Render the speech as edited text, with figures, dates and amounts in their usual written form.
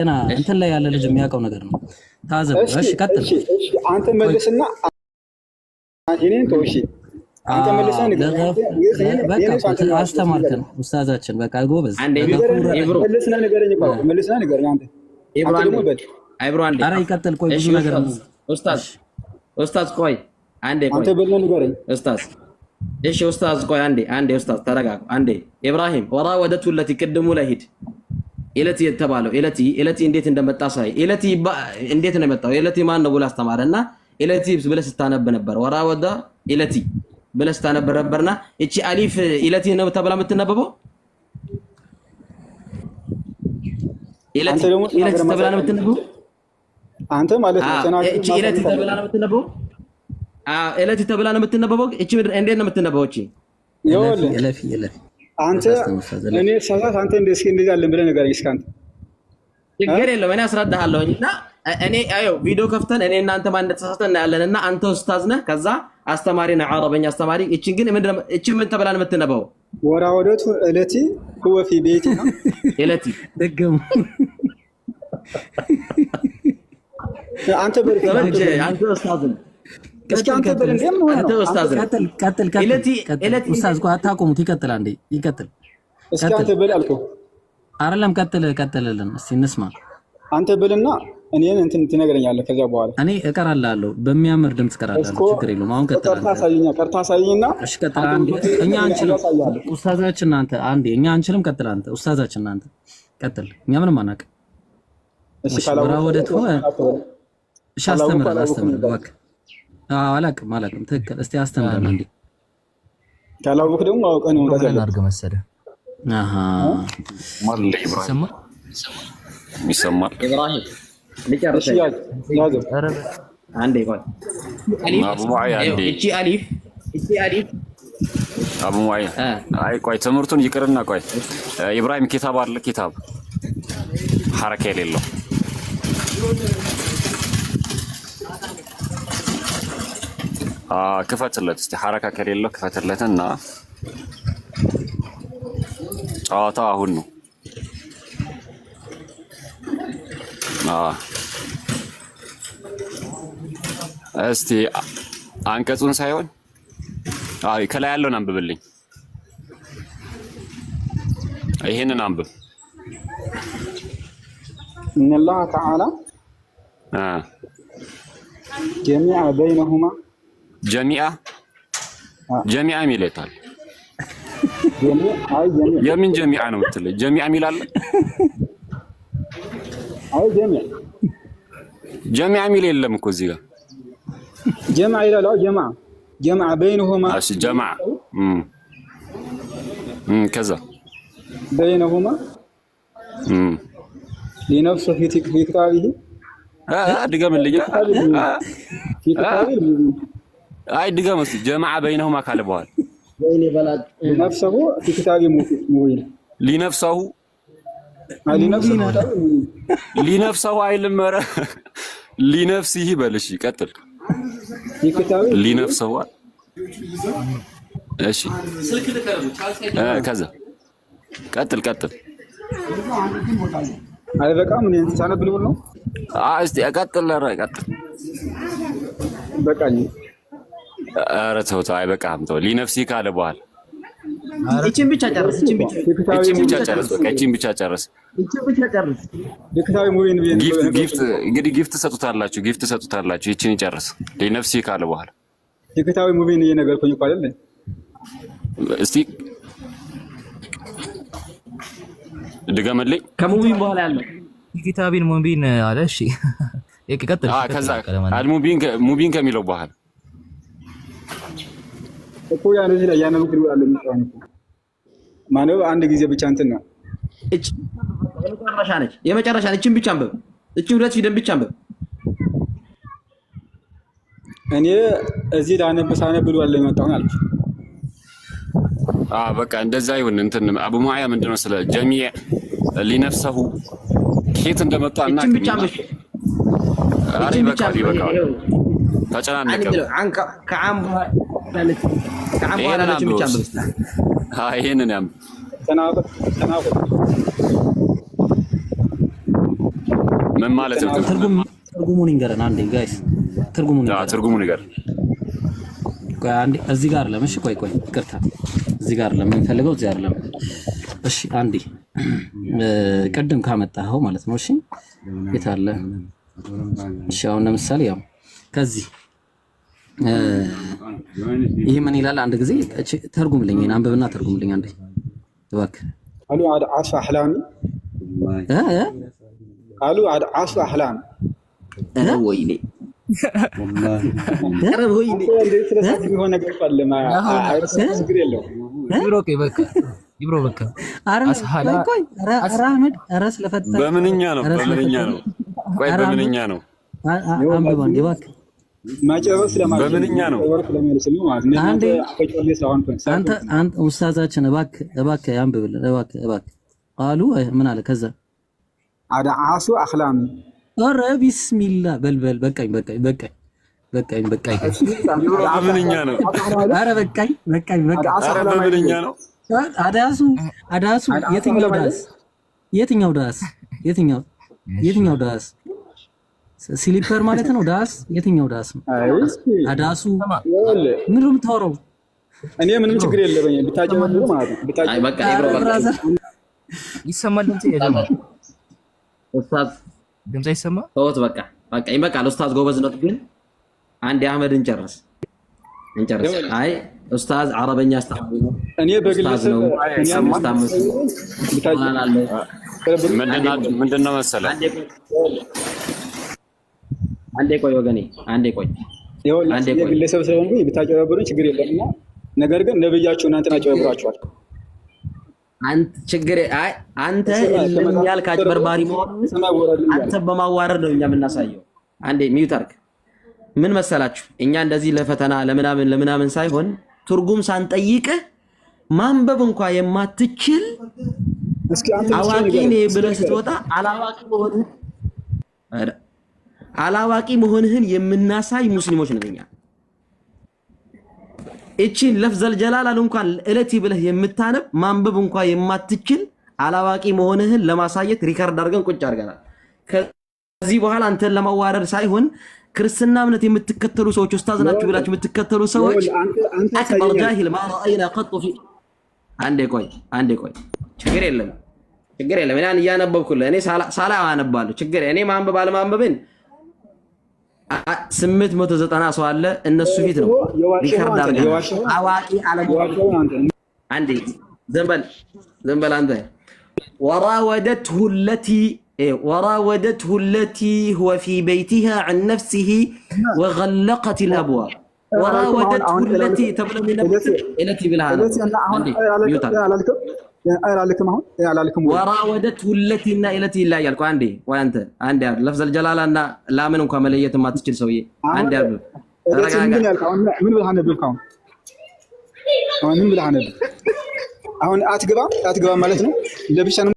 ገና እንትን ላይ ያለ ልጅ የሚያውቀው ነገር ነው። ታዘብ። እሺ ቀጥል። እሺ አንተ መልስና እኔን ተው። እሺ አንተ መልስና በቃ አስተማርከን ኡስታዛችን። በቃ ጎበዝ መልስና ንገረኝ እኮ መልስና ንገረኝ አንተ አይብሮ አንዴ። ኧረ ይቀጥል። ቆይ ብዙ ነገር ነው ኡስታዝ ቆይ አንዴ ቆይ አንተ በልና ንገረኝ ኡስታዝ። እሺ ኡስታዝ ቆይ አንዴ ኡስታዝ ተረጋጋ አንዴ። ኢብራሂም ወራወደቱ التي ቅድሙ ላይ ሂድ። ኢለቲ የተባለው ኢለቲ እንዴት እንደመጣ ሳይ ኢለቲ እንዴት ነው የመጣው? ኢለቲ ማን ነው ብሎ አስተማረና ኢለቲ ብለህ ስታነብ ነበር። ወራወደ ኢለቲ ብለህ ስታነብ ነበርና እቺ አሊፍ ኢለቲ ነው ተብላ የምትነበበው። ኢለቲ ተብላ ነው የምትነበበው። አንተ ማለት ነው ተናገር። እቺ ኢለቲ ተብላ ነው የምትነበበው። ኢለቲ ተብላ ነው የምትነበበው። እቺ እንዴት ነው የምትነበበው? እቺ ኢለፊ አንተ እኔ ሰዓት አንተ እንደዚህ አለን ብለህ ንገረኝ እስኪ አንተ። ችግር የለውም እኔ አስረዳሃለሁና እኔ አየው ቪዲዮ ከፍተን እኔ እናንተ ማን እንደተሳሳተ እናያለንና አንተ ኡስታዝ ነህ፣ ከዛ አስተማሪ ነህ፣ አረበኛ አስተማሪ። እቺ ግን ምን ተብላ ነው የምትነበበው? ወራወደቱ ኢለቲ هو في بيتنا ኢለቲ ደገሙ። አንተ በርክ አንተ ኡስታዝ ነህ። እስኪ አንተ በል እንደም ነው አንተ ኡስታዝ ነህ። ቀጥል ኡስታዝ ቆይ አታቆሙት። ይቀጥል አንዴ ይቀጥል። እስኪ አንተ በል አልከው አይደለም? ቀጥልልን እስቲ እንስማ። አንተ በልና እኔን እንትን ትነግረኛለህ። ከዛ በኋላ እኔ እቀራላለሁ፣ በሚያምር ድምጽ እቀራላለሁ። ችግር የለውም። አሁን ቀጥል። ቀርታ ሳይኝና እሺ ቀጥል አንዴ። እኛ አንችልም ኡስታዛችን አንተ አንዴ። እኛ አንችልም። ቀጥል አንተ ኡስታዛችን አንተ ቀጥል። እኛ ምንም አናውቅም። እሺ ወራወደቱ እሺ አስተምረን እባክህ። አላውቅም ትክክል። እስቲ አስተምረን አንዴ። ካላወቅህ ደግሞ አውቀህ ነው አድርገህ መሰለህ። አሃ ማለ ኢብራሂም ይሰማል። ኢብራሂም ልጨርስ አንዴ ቆይ። አቡ ሙአያ አንዴ እቺ አሊፍ አቡ ሙአያ አይ ቆይ ትምህርቱን ይቅርና ቆይ ኢብራሂም ኪታብ አለ ኪታብ ሐረካ የሌለው ክፈትለት እስቲ ሐረካ ከሌለው ክፈትለትና ጨዋታው አሁን ነው። እስቲ አንቀጹን ሳይሆን ከላይ ያለውን አንብብልኝ። ይሄንን አንብብ። إن الله تعالى جميع بينهما ጀሚዓ ሚለታል። የምን ጀሚዓ ነው የምትለው? ጀሚዓ ሚላል አይ ጀሚዓ ሚል የለም እኮ እዚህ ጋር ጀማዓ ይላል። ጀማዓ በይነሁማ እሺ ጀማዓ ከዛ በይነሁማ ሊነፍሱ في كتابه ድገምልኝ። አይ ድገም እስኪ ጀማዓ በይነሁማ ካለ በኋላ ነፍሰሁ في كتاب ሙቢን ሊነፍሰሁ አይልም። ኧረ ሊነፍሲሂ በልሽ ቀጥል። ሊነፍሰሁ እሺ ከዛ ቀጥል አይበቃም። ምን እንሳነብ ልብል ነው? እስቲ ቀጥል። ኧረ ቀጥል በቃኝ። ኧረ ተው አይበቃም። ተው ሊነፍሲሂ ካለ በኋላ እቺን ብቻ ጨርስ። ለክታዊ ሙቢን እንግዲህ ጊፍት ሰጡታላችሁ። እቺን ይጨርስ። ለነፍሲ ካለ በኋላ ለክታዊ ሙቢን እየነገርኩኝ እኮ አይደል? እስቲ ድገመልኝ። ከሙቢን በኋላ ያለው ኪታቢን ሙቢን አለ። እሺ ይቀጥል። ከዛ ሙቢን ከሚለው በኋላ እኮ ያን እዚህ ላይ ያነበብኩ ይላል የሚባለው ማነው? አንድ ጊዜ ብቻ እንትን ነው። እቺ የመጨረሻ ነች። እቺን ብቻ አንብብ። እቺ ሁለት ፊደል ብቻ አንብብ። እኔ እዚህ ሳነብ ብሏል የመጣውን አልኩ። በቃ እንደዛ ይሁን። እንትን አቡ ሙአያ ምንድነው ስለ ጀሚዕ ሊነፍሰሁ ከየት እንደመጣና እቺን ብቻ አንብብ። እቺን ብቻ ተጨናነቀ። ከዓም በኋላ ነች ብቻ አንብብ። ይሄንን ያም ተናገር ምን ማለት ነው? ትርጉሙን ይንገረን አንዴ ጋይስ፣ ትርጉሙን ይንገረን። ቆይ አንዴ እዚህ ጋር አይደለም። እሺ ቆይ ይቅርታ፣ እዚህ ጋር አይደለም የምንፈልገው፣ እዚህ አይደለም። እሺ አንዴ ቅድም ካመጣኸው ማለት ነው። እሺ የት አለ? እሺ አሁን ለምሳሌ ያው ከዚህ ይሄ ምን ይላል? አንድ ጊዜ ተርጉምልኝ፣ አንብብና ተርጉምልኝ አንዴ እባክህ። قالوا عاد عاص احلامي قالوا عاد عاص احلامي ወይኔ والله ወይኔ ስለዚህ ቢሆን ነገር ፈለማ ችግር የለውም። ይብሮኬ በቃ ይብሮ በቃ ቆይ አህመድ ኧረ ስለፈጠረ በምንኛ ነው? ቆይ በምንኛ ነው? አንብባ እንዴ እባክህ ማጨረስ ለማለት በምንኛ ነው? አንተ ኡስታዛችን እባክህ አንብብልን እባክህ። ቃሉ ምን አለ? ከዛ አዳዓሱ አኽላሚ ኧረ ቢስሚላህ በልበል። በቃኝ። በምንኛ ነው? ኧረ በቃኝ። ኧረ በምንኛ ነው? አዳሱ የትኛው ዳስ ስሊፐር ማለት ነው? ዳስ የትኛው ዳስ ነው? አዳሱ ምን ነው የምታወራው? እኔ ምንም ችግር የለብኝም ብታጨበሩ ማለት ነው። አይ በቃ ይብሮ በቃ ይሰማል። ኡስታዝ ድምጽ ይሰማ? ተውት በቃ ይበቃል። ኡስታዝ ጎበዝነት ግን አንድ አህመድ እንጨርስ። አይ ኡስታዝ አረበኛ አስተምሩ። እኔ በግለሰብ ምንድነው መሰለህ? አንዴ ቆይ ወገኔ፣ አንዴ ቆይ። የግለሰብ ስለሆንኩ ብታጨበሩኝ ችግር የለምና፣ ነገር ግን ነብያችሁ እናንተን አጨበብራችኋል። አንተ ያልክ አጭበርባሪ መሆኑን አንተ በማዋረድ ነው እኛ የምናሳየው። አንዴ ሚውት አድርግ። ምን መሰላችሁ? እኛ እንደዚህ ለፈተና ለምናምን ሳይሆን ትርጉም ሳንጠይቅህ ማንበብ እንኳን የማትችል አዋቂ ነኝ ብለህ ስትወጣ አላዋቂ መሆንህን የምናሳይ ሙስሊሞች ነን እኛ። እቺን ለፍዘል ጀላላን እንኳን እለቲ ብለህ የምታነብ ማንበብ እንኳን የማትችል አላዋቂ መሆንህን ለማሳየት ሪካርድ አድርገን ቁጭ አድርገናል። ከዚህ በኋላ አንተን ለማዋረድ ሳይሆን ክርስትና እምነት የምትከተሉ ሰዎች ኡስታዝ ናችሁ ብላችሁ የምትከተሉ ሰዎች አክበር ጃሂል ማ ረአይና ቀጡ ፊ አንዴ ቆይ ችግር የለም እኔ እያነበብኩልህ እኔ ሳላ አነባለሁ ችግር እኔ ማንበብ አለማንበብን 890 ሰው አለ እነሱ ፊት ነው ሪካርድ አድርገን አዋቂ አለማወቅ አንዴ ዘንበል አንተ وراودته التي هو في بيتها عن نفسه وغلقت الابواب وراودته التي تبلغ من التي بالها وراودته التي التي لا يالكو عندي وانت عندي لفظ الجلاله ان لا من انكم مليت ما تشيل سويه عندي من بالهانبكم من بالهانب አሁን አትገባ ማለት ነው ለብቻ